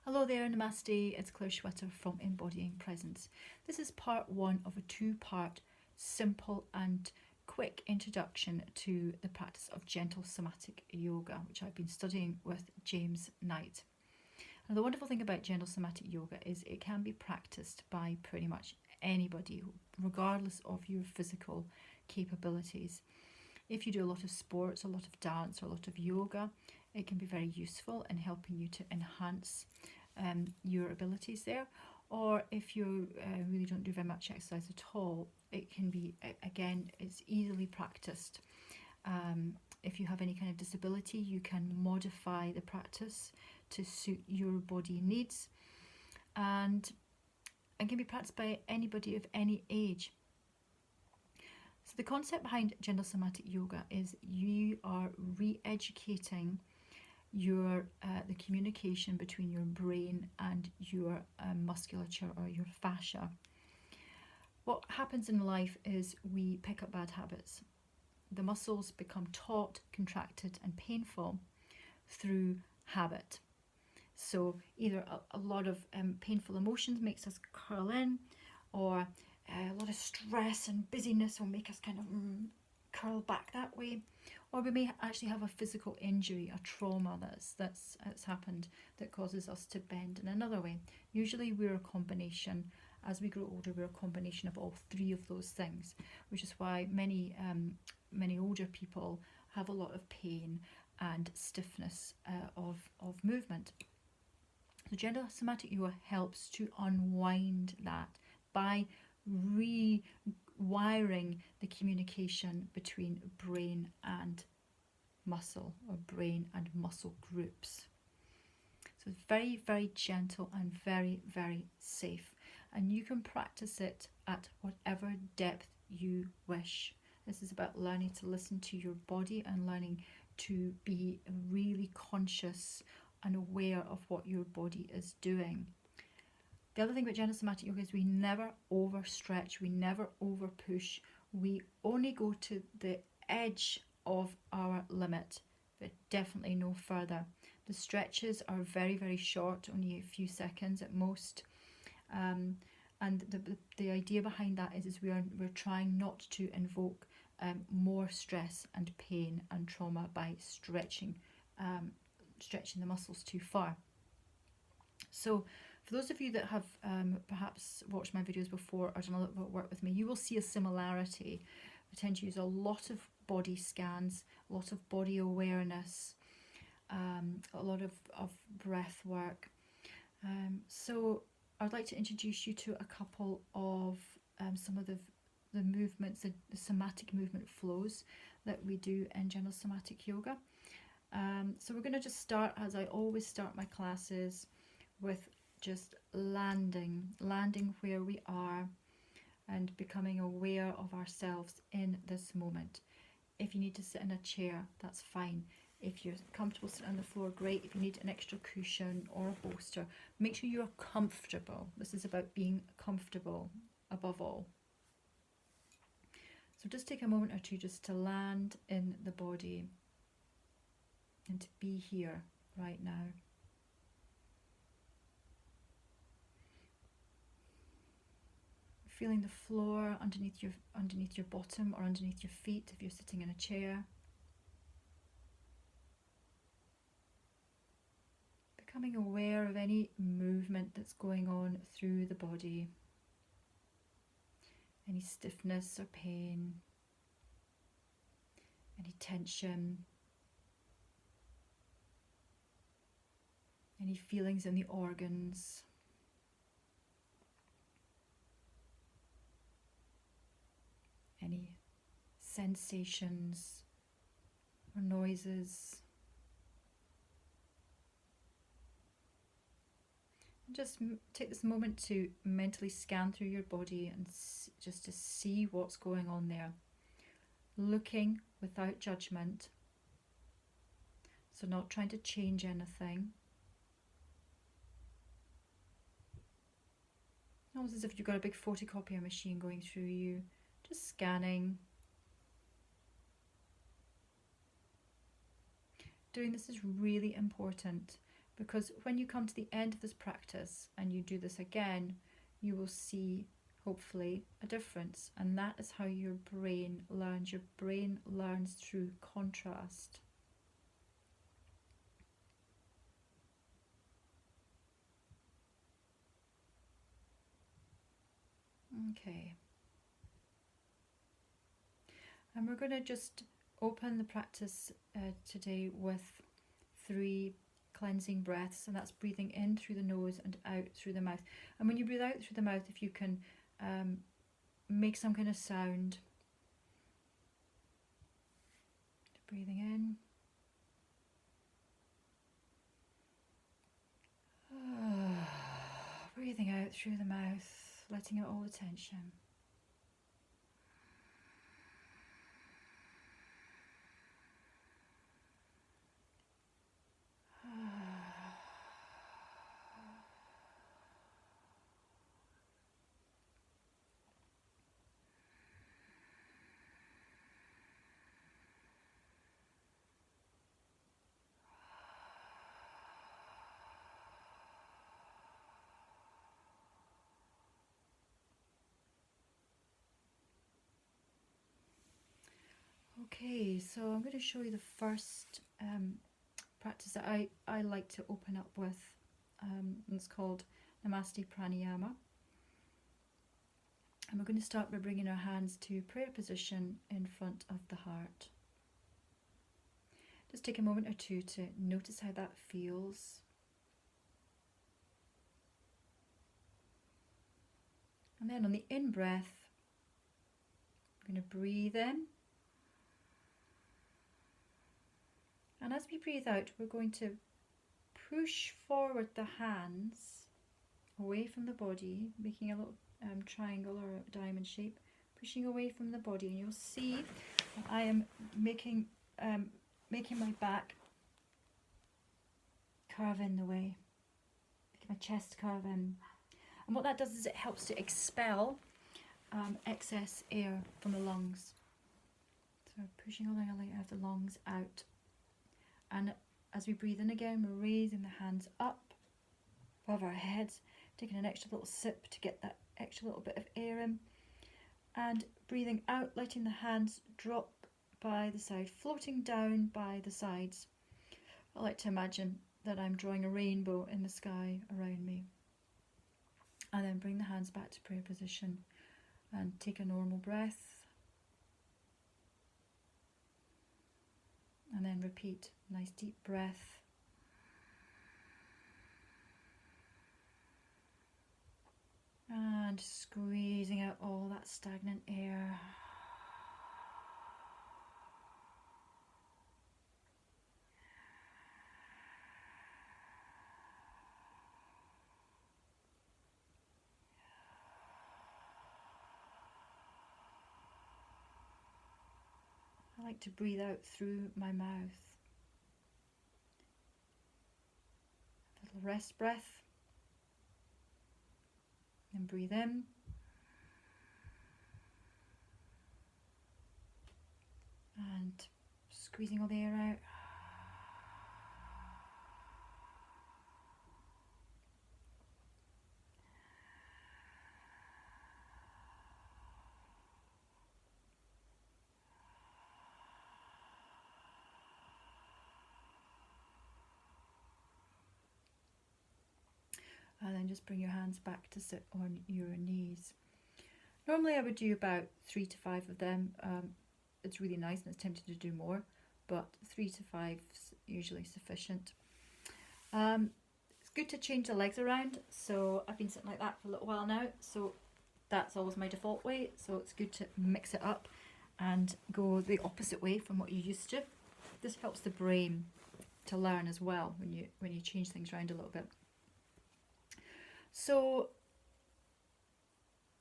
Hello there, Namaste. It's Claire Schwitter from Embodying Presence. This is part one of a two-part simple and quick introduction to the practice of gentle somatic yoga, which I've been studying with James Knight. And the wonderful thing about gentle somatic yoga is it can be practiced by pretty much anybody, regardless of your physical capabilities. If you do a lot of sports, a lot of dance, or a lot of yoga, it can be very useful in helping you to enhance your abilities there. Or if you really don't do very much exercise at all, it can be, again, it's easily practiced. If you have any kind of disability, you can modify the practice to suit your body needs, and it can be practiced by anybody of any age. So the concept behind gentle somatic yoga is you are re-educating your the communication between your brain and your musculature or your fascia. What happens in life is we pick up bad habits. The muscles become taut, contracted and painful through habit. So either a lot of painful emotions makes us curl in, or a lot of stress and busyness will make us kind of curl back that way, or we may actually have a physical injury, a trauma that's happened that causes us to bend in another way. Usually we're a combination. As we grow older, we're a combination of all three of those things, which is why many older people have a lot of pain and stiffness of movement. So gentle somatic yoga helps to unwind that by rewiring the communication between brain and muscle, or brain and muscle groups. So it's very, very gentle and very, very safe. And you can practice it at whatever depth you wish. This is about learning to listen to your body and learning to be really conscious and aware of what your body is doing. The other thing about gentle somatic yoga is we never overstretch, we never over push. We only go to the edge of our limit, but definitely no further. The stretches are very, very short, only a few seconds at most. And the idea behind that is we're trying not to invoke more stress and pain and trauma by stretching the muscles too far. So for those of you that have perhaps watched my videos before or done a little bit of work with me, you will see a similarity. I tend to use a lot of body scans, a lot of body awareness, a lot of breath work. So I'd like to introduce you to a couple of some of the movements, the somatic movement flows that we do in gentle somatic yoga. So we're going to just start, as I always start my classes, with just landing where we are and becoming aware of ourselves in this moment. If you need to sit in a chair, that's fine. If you're comfortable sitting on the floor, great. If you need an extra cushion or a bolster, make sure you're comfortable. This is about being comfortable above all. So just take a moment or two just to land in the body and to be here right now. Feeling the floor underneath your bottom or underneath your feet if you're sitting in a chair. Becoming aware of any movement that's going on through the body. Any stiffness or pain. Any tension. Any feelings in the organs. Any sensations or noises. And just take this moment to mentally scan through your body and just to see what's going on there. Looking without judgment. So not trying to change anything. Almost as if you've got a big photocopier machine going through you. Just scanning. Doing this is really important because when you come to the end of this practice and you do this again, you will see, hopefully, a difference. And that is how your brain learns. Your brain learns through contrast. Okay. And we're going to just open the practice today with 3 cleansing breaths, and that's breathing in through the nose and out through the mouth. And when you breathe out through the mouth, if you can make some kind of sound. Breathing in. Breathing out through the mouth, letting out all the tension. Okay, so I'm going to show you the first practice that I like to open up with. It's called Namaste Pranayama. And we're going to start by bringing our hands to prayer position in front of the heart. Just take a moment or two to notice how that feels. And then on the in-breath, I'm going to breathe in. And as we breathe out, we're going to push forward the hands away from the body, making a little triangle or diamond shape, pushing away from the body. And you'll see that I am making my back curve in the way, making my chest curve in. And what that does is it helps to expel excess air from the lungs. So pushing all the air out of the lungs out. And as we breathe in again, we're raising the hands up above our heads, taking an extra little sip to get that extra little bit of air in. And breathing out, letting the hands drop by the side, floating down by the sides. I like to imagine that I'm drawing a rainbow in the sky around me. And then bring the hands back to prayer position and take a normal breath. And then repeat, nice deep breath. And squeezing out all that stagnant air. I like to breathe out through my mouth. A little rest breath. Then breathe in. And squeezing all the air out. And then just bring your hands back to sit on your knees. Normally I would do about 3 to 5 of them. It's really nice and it's tempting to do more, but 3 to 5 is usually sufficient. It's good to change the legs around, so I've been sitting like that for a little while now, so that's always my default way, so it's good to mix it up and go the opposite way from what you're used to. This helps the brain to learn as well when you change things around a little bit. So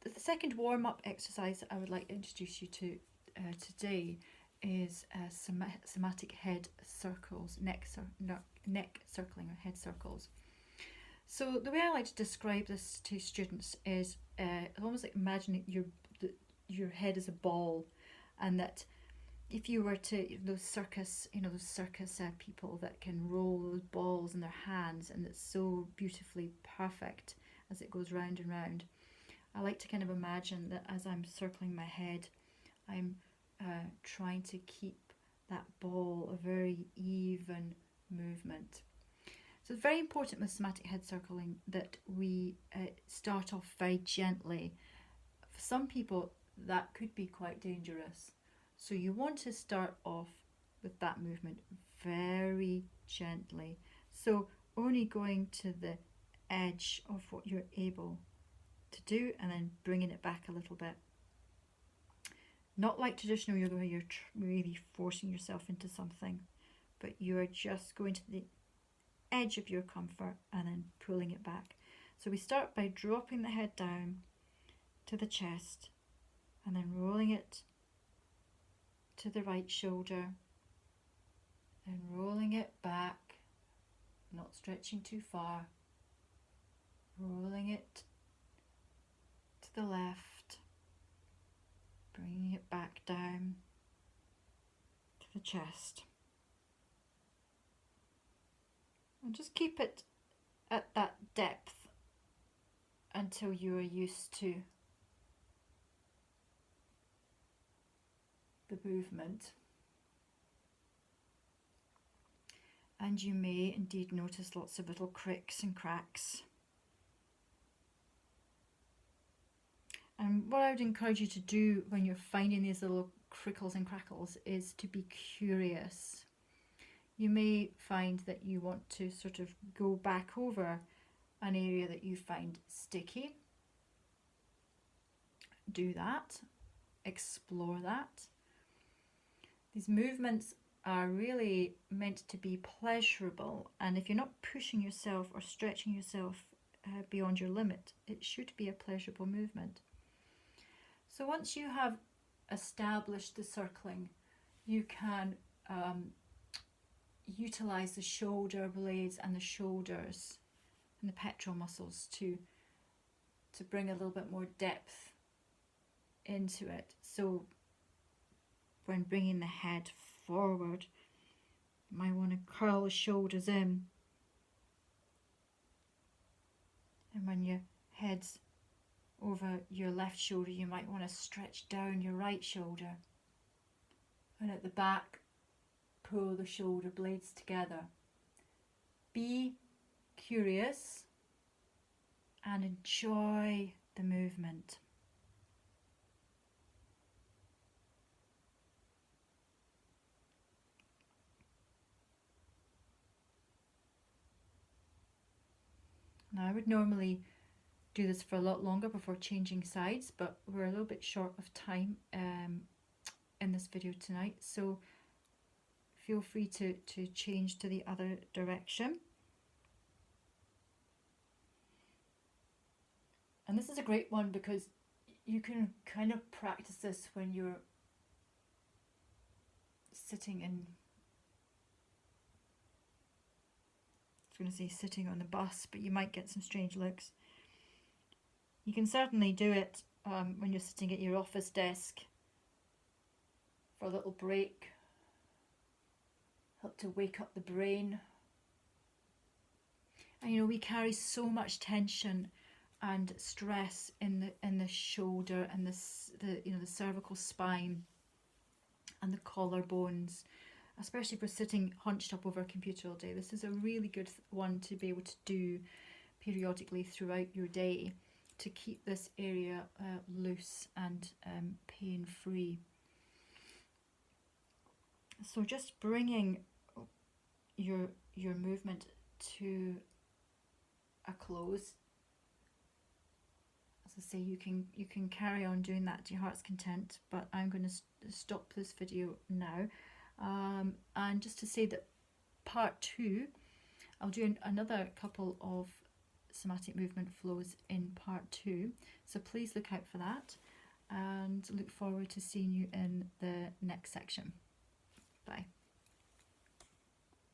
the second warm-up exercise that I would like to introduce you to today is somatic head circles, neck circling or head circles. So the way I like to describe this to students is almost like imagining your head as a ball, and that if you were to, those circus, those circus people that can roll those balls in their hands, and it's so beautifully perfect as it goes round and round. I like to kind of imagine that as I'm circling my head, I'm trying to keep that ball a very even movement. So it's very important with somatic head circling that we start off very gently. For some people, that could be quite dangerous. So you want to start off with that movement very gently. So only going to the edge of what you're able to do, and then bringing it back a little bit. Not like traditional yoga where you're really forcing yourself into something, but you are just going to the edge of your comfort and then pulling it back. So we start by dropping the head down to the chest and then rolling it to the right shoulder and rolling it back, not stretching too far, rolling it to the left, bringing it back down to the chest. And just keep it at that depth until you are used to the movement. And you may indeed notice lots of little cricks and cracks. And what I would encourage you to do when you're finding these little crickles and crackles is to be curious. You may find that you want to sort of go back over an area that you find sticky. Do that. Explore that. These movements are really meant to be pleasurable, and if you're not pushing yourself or stretching yourself beyond your limit, it should be a pleasurable movement. So once you have established the circling, you can utilize the shoulder blades and the shoulders and the pectoral muscles to bring a little bit more depth into it. So when bringing the head forward, you might want to curl the shoulders in, and when your head's over your left shoulder, you might want to stretch down your right shoulder, and at the back, pull the shoulder blades together. Be curious and enjoy the movement. Now, I would normally do this for a lot longer before changing sides, but we're a little bit short of time in this video tonight, so feel free to change to the other direction. And this is a great one because you can kind of practice this when you're sitting in, I was going to say sitting on the bus, but you might get some strange looks. You can certainly do it when you're sitting at your office desk for a little break. Help to wake up the brain. And we carry so much tension and stress in the shoulder and the cervical spine and the collarbones, especially if we're sitting hunched up over a computer all day. This is a really good one to be able to do periodically throughout your day to keep this area loose and pain-free. So just bringing your movement to a close. As I say, you can carry on doing that to your heart's content, but I'm going to stop this video now. And just to say that part 2, I'll do another couple of somatic movement flows in part 2, so please look out for that and look forward to seeing you in the next section. Bye.